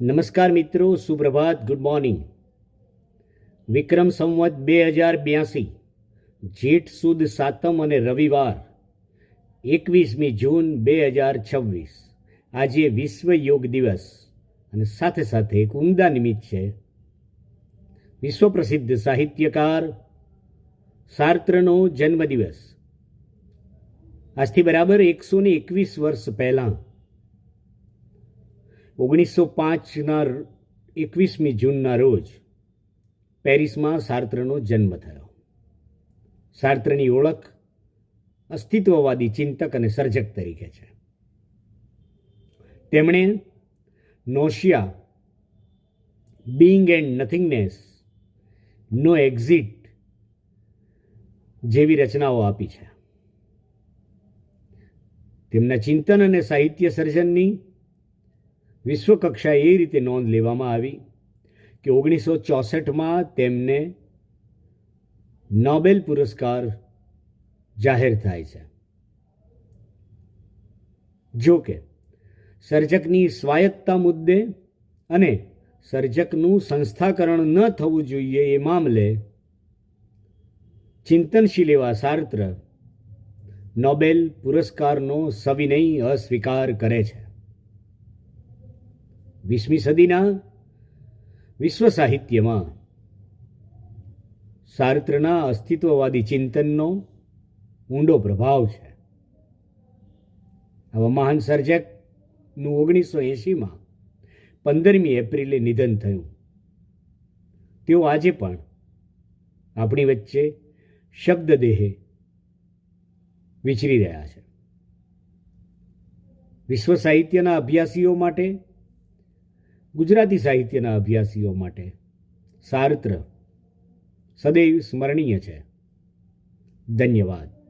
નમસ્કાર મિત્રો, સુપ્રભાત, good morning. Vikram Samvat 2082, જેઠ સુદ સાતમ અને રવિવાર 21મી જૂન 2026. આજે વિશ્વ યોગ દિવસ અને સાથે સાથે એક ઉમદા નિમિત્ત છે. વિશ્વ પ્રસિદ્ધ સાહિત્યકાર સાર્ત્રનો જન્મદિવસ. આજથી બરાબર 121 વર્ષ પહેલાં 1905ના 21મી જૂનના રોજ પેરિસમાં સાર્ત્રનો જન્મ થયો. સાર્ત્રની ઓળખ અસ્તિત્વવાદી ચિંતક અને સર્જક તરીકે છે. તેમણે નોશિયા, બીઇંગ એન્ડ નથિંગનેસ, નો એક્ઝિટ જેવી રચનાઓ આપી છે. તેમના ચિંતન અને સાહિત્ય સર્જનની વિશ્વકક્ષાએ એ રીતે નોંધ લેવામાં આવી કે 1964માં તેમને નોબેલ પુરસ્કાર જાહેર થાય છે. જો કે સર્જકની સ્વાયત્તતા મુદ્દે અને સર્જકનું સંસ્થાકરણ ન થવું જોઈએ એ મામલે ચિંતનશીલ એવા સાર્ત્ર નોબેલ પુરસ્કારનો સવિનય અસ્વીકાર કરે છે. 20મી સદીના વિશ્વ સાહિત્યમાં સાર્ત્રના અસ્તિત્વવાદી ચિંતનનો ઊંડો પ્રભાવ છે. આવા મહાન સર્જકનું 1980માં 15મી એપ્રિલે નિધન થયું. તેઓ આજે પણ આપણી વચ્ચે શબ્દદેહે વિચરી રહ્યા છે. વિશ્વ સાહિત્યના અભ્યાસીઓ માટે, ગુજરાતી સાહિત્યના અભ્યાસીઓ માટે સાર્ત્ર સદૈવ સ્મરણીય છે. ધન્યવાદ.